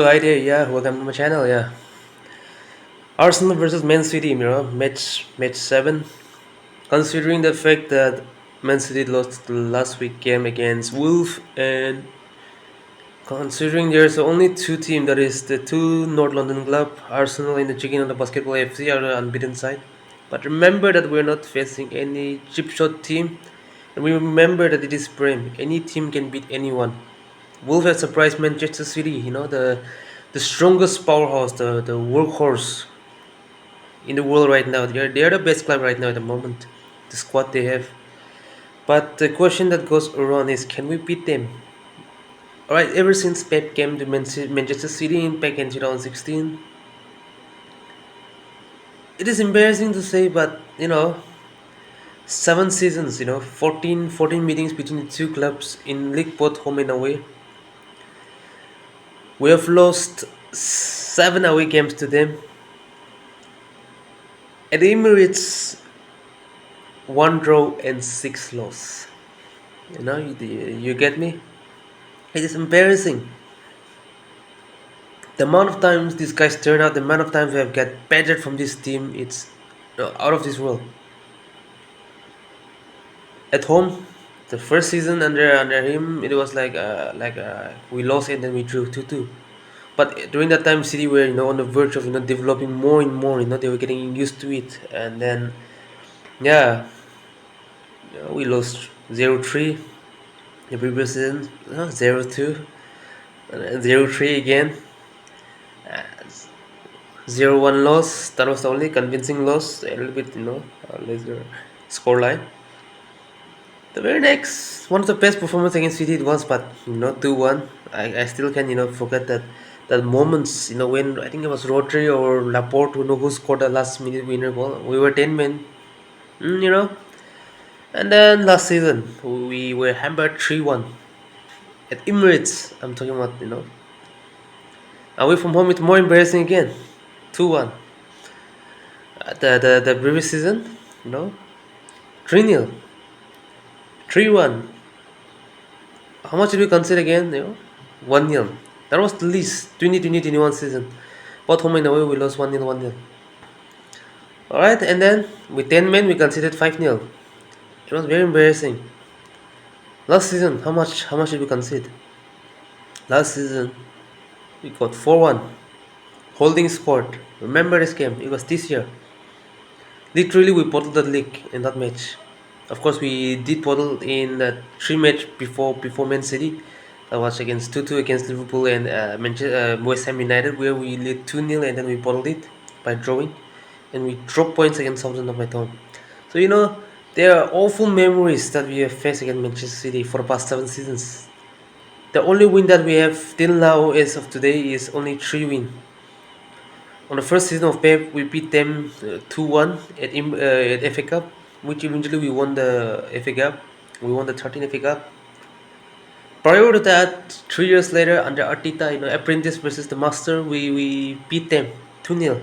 hi there. Yeah, welcome to my channel. Yeah, Arsenal versus Man City. Match 7. Considering the fact that Man City lost the last week game against Wolves, and considering there's only two teams, that is the two North London club, Arsenal and the Chicken and the Basketball FC, are the unbeaten side. But remember that we're not facing any chip shot team, and we remember that it is Prem. Any team can beat anyone. Wolves have surprised Manchester City. The strongest powerhouse, the workhorse in the world right now. They are the best club right now at the moment. The squad they have. But the question that goes around is, can we beat them? All right. Ever since Pep came to Manchester City back in 2016, it is embarrassing to say, but 7 seasons. 14 meetings between the two clubs in league, both home and away. We have lost 7 away games to them. At the Emirates, 1 draw and 6 loss. You get me? It is embarrassing. The amount of times these guys turn out, the amount of times we have got badgered from this team, it's out of this world. At home, the first season under him, it was like we lost and then we drew 2-2. But during that time, City were on the verge of developing more and more. They were getting used to it, and then yeah, we lost 0-3 the previous season, 0-2, and then 0-3 again. 0-1 loss. That was the only convincing loss. A little bit, lesser score line. The very next, one of the best performances against City it was, but 2-1. I still can forget that moments. When I think it was Rodri or Laporte who scored the last minute winner goal. We were 10 men. You know. And then last season we were hammered 3-1 at Emirates. I'm talking about away from home. It's more embarrassing again. 2-1. The previous season, 3-0, 3-1. How much did we concede again? 1-0. That was the least 2020-21 season. Both home and away we lost 1-0, 1-0. Alright, and then with 10 men we conceded 5-0. It was very embarrassing. Last season, how much did we concede? Last season we got 4-1. Holding scored. Remember this game? It was this year. Literally, we bottled the league in that match. Of course, we did bottle in the 3 match before Man City. That was against 2-2 against Liverpool and West Ham United, where we led 2-0 and then we bottled it by drawing, and we dropped points against Southampton at home. So there are awful memories that we have faced against Manchester City for the past 7 seasons. The only win that we have till now, as of today, is only 3 wins. On the first season of Pep, we beat them 2-1 at FA Cup, which eventually we won the FA Cup. We won the 13th FA Cup. Prior to that, 3 years later, under Arteta, apprentice versus the master, we beat them 2-0.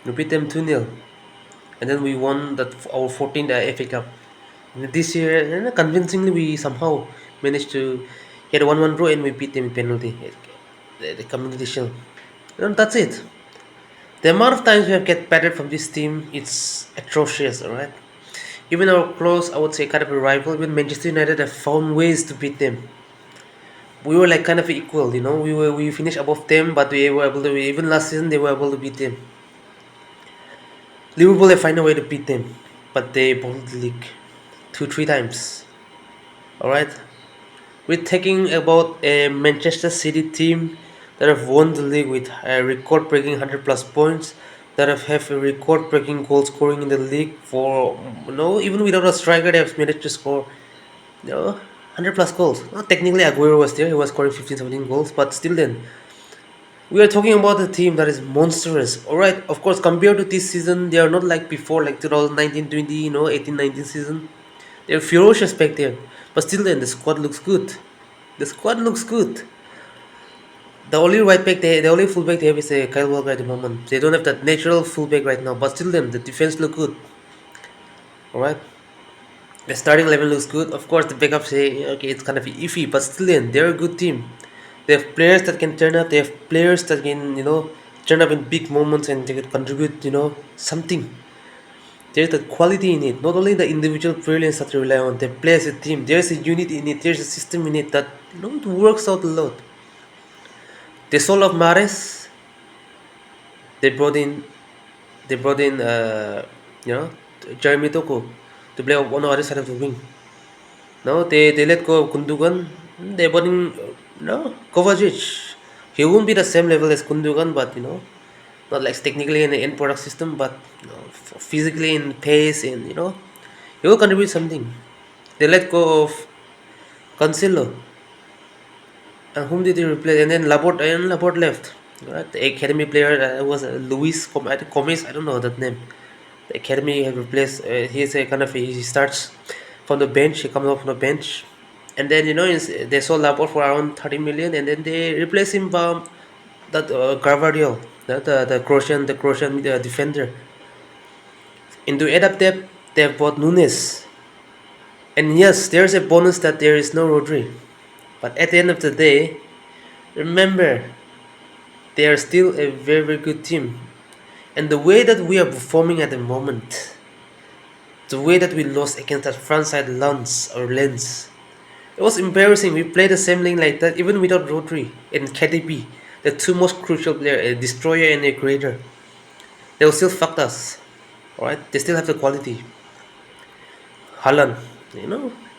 We beat them 2-0. And then we won our 14th FA Cup. And this year, convincingly, we somehow managed to get a 1-1 draw and we beat them in penalty. The Community Shield. That's it. The amount of times we have get battered from this team, it's atrocious, alright? Even our close, I would say, kind of a rival, even Manchester United have found ways to beat them. We were like kind of equal, we finished above them, but we were able to, even last season, they were able to beat them. Liverpool, they find a way to beat them, but they bottled the league 2-3 times. Alright? We're talking about a Manchester City team that have won the league with a record-breaking 100 plus points, that have a record-breaking goal scoring in the league for even without a striker they have managed to score 100 plus goals. Technically Aguero was there, he was scoring 15-17 goals, but still then we are talking about a team that is monstrous. Alright, of course, compared to this season, they are not like before, like 2019-20, 18-19 season. They're ferocious back there, but still then the squad looks good. The squad looks good. The only the only fullback they have is Kyle Walker at the moment. They don't have that natural fullback right now, but still then the defense look good. Alright. The starting 11 looks good. Of course the backup say okay it's kind of iffy, but still then they're a good team. They have players that can turn up. They have players that can, turn up in big moments and they can contribute, something. There's the quality in it. Not only the individual brilliance that they rely on. They play as a team. There's a unit in it. There's a system in it that, it works out a lot. They sold off Mares. They brought in, they brought in, you know, Jeremy Toko to play on the other side of the wing. No, they let go of Gundogan. They brought in, no, Kovacic. He won't be the same level as Gundogan, but not like technically in the end product system, but physically in pace and he will contribute something. They let go of Cancelo, and whom did they replace? And then Laporte left. Right? The academy player was Luis I think Comes. I don't know that name. The academy had replaced. He's a kind of he starts from the bench. He comes off from the bench, and then they sold Laporte for around 30 million, and then they replace him by that Carvajal, the Croatian defender. And to add up depth, they have bought Nunes. And yes, there's a bonus that there is no Rodri. But at the end of the day, remember, they are still a very, very good team. And the way that we are performing at the moment, the way that we lost against that front side Lens, it was embarrassing. We played the same lane like that even without Rodri and KDB, the two most crucial players, a destroyer and a creator. They will still fucked us. Alright? They still have the quality. Haaland,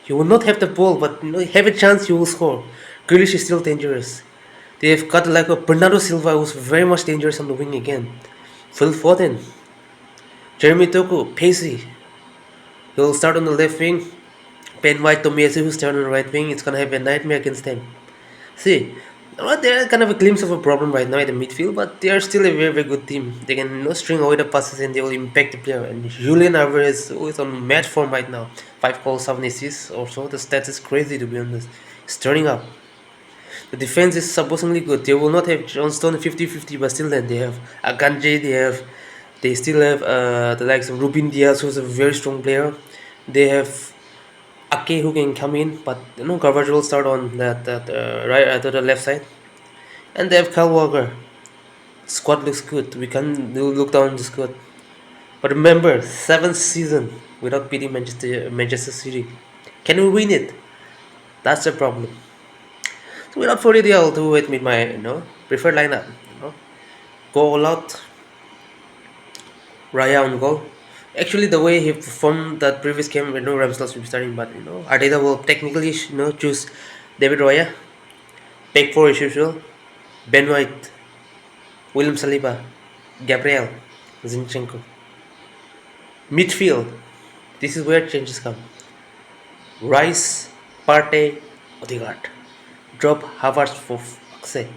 he will not have the ball, but have a chance he will score. Grealish is still dangerous. They have got like a Bernardo Silva who's very much dangerous on the wing again. Phil Foden, Jeremy Toko, pacey. He'll start on the left wing. Ben White, Tomiyasu, who's start on the right wing. It's gonna have a nightmare against them. See, they're kind of a glimpse of a problem right now in the midfield, but they are still a very, very good team. They can string away the passes and they will impact the player. And Julian Alvarez, who is on mad form right now, 5 goals, 7 assists or so. The stats is crazy to be honest. He's turning up. The defense is supposedly good. They will not have Johnston 50-50, but still then they have Akanji, they still have the likes of Rubin Diaz, who's a very strong player. They have Ake who can come in, but Carvajal will start on that right to the left side, and they have Kyle Walker. Squad looks good. We can look down the squad, but remember, 7th season without beating Manchester City. Can we win it? That's the problem. So without further ado, I'll do it with my preferred lineup. Go all out. Raya on goal. Actually, the way he performed that previous game, Ramsdale will be starting, but Arteta will technically choose David Raya, back four as usual, Ben White, William Saliba, Gabriel, Zinchenko. Midfield. This is where changes come. Rice, Partey, Odegaard. Drop Havertz for fuck's sake.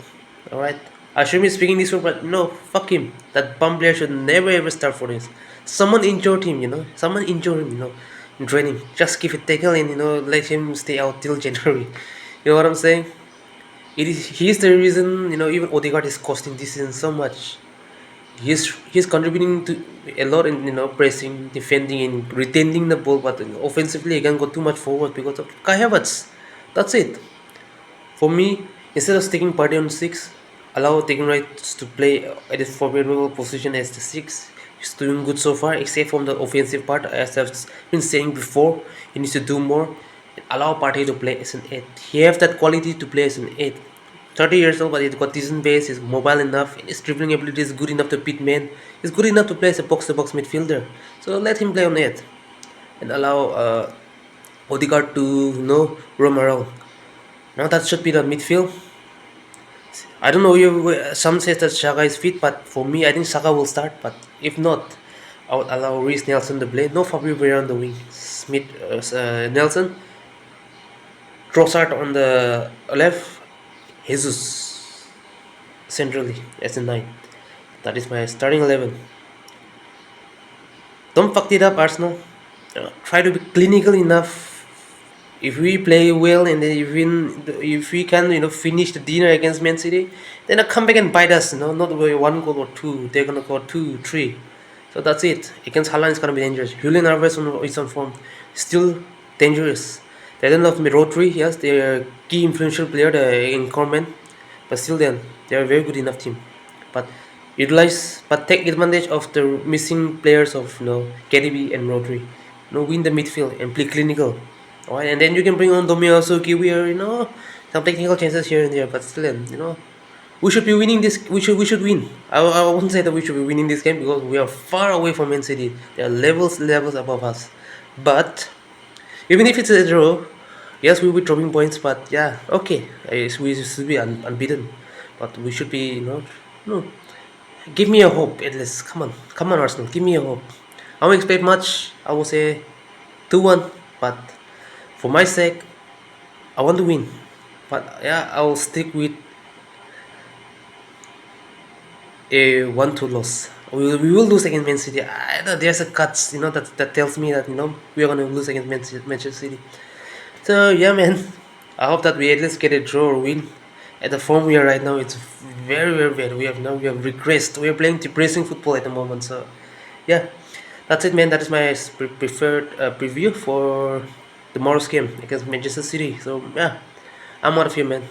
Alright? I should be speaking this way, but no, fuck him. That bum player should never ever start for this. Someone injured him, Someone injured him, in training. Just give a tackle and let him stay out till January. You know what I'm saying? He's the reason, even Odegaard is costing this season so much. He's contributing to a lot in pressing, defending, and retaining the ball, but offensively he can go too much forward because of Kai Havertz. That's it. For me, instead of sticking Partey on 6, allow taking rights to play at a formidable position as the 6. He's doing good so far, except from the offensive part. As I've been saying before, he needs to do more. Allow Partey to play as an 8. He has that quality to play as an 8. 30 years old, but he's got decent base, he's mobile enough, his dribbling ability is good enough to beat men. He's good enough to play as a box-to-box midfielder. So let him play on 8. And allow Odegaard to, roam around. Now that should be the midfield. I don't know, some says that Saka is fit, but for me, I think Saka will start. But if not, I would allow Reece Nelson to play. No Fabio Vieira on the wing. Nelson. Trossard on the left. Jesus centrally as a 9. That is my starting 11. Don't fuck it up, Arsenal. Try to be clinical enough. If we play well and then if we can finish the dinner against Man City, then they'll come back and bite us. Not with 1 goal or 2. They're gonna go 2, 3. So that's it. Against Haaland, it's gonna be dangerous. Julian Alvarez is on form, still dangerous. They don't love me. Rodri, yes, they're a key influential player in Corman. but still then they are a very good enough team. But take advantage of the missing players of KDB and Rodri. Win the midfield and play clinical. Alright, and then you can bring on Domio Kiwi, some technical chances here and there, but still then, we should be winning this. We should win. I won't say that we should be winning this game because we are far away from Man City. They are levels above us. But even if it's a draw, yes, we will be dropping points. But yeah, okay, we should be unbeaten. But we should be, no. Give me a hope at least. Come on, Arsenal. Give me a hope. I don't expect much. I will say 2-1. But for my sake, I want to win. But yeah, I will stick with a 1-2 loss. We will lose against Man City. I know there's a cuts, that tells me that we are gonna lose against Manchester City. So yeah, man. I hope that we at least get a draw or win. At the form we are right now, it's very very bad. We have regressed. We are playing depressing football at the moment. So yeah, that's it, man. That is my preferred preview for tomorrow's game against Manchester City. So yeah, I'm out of here, man.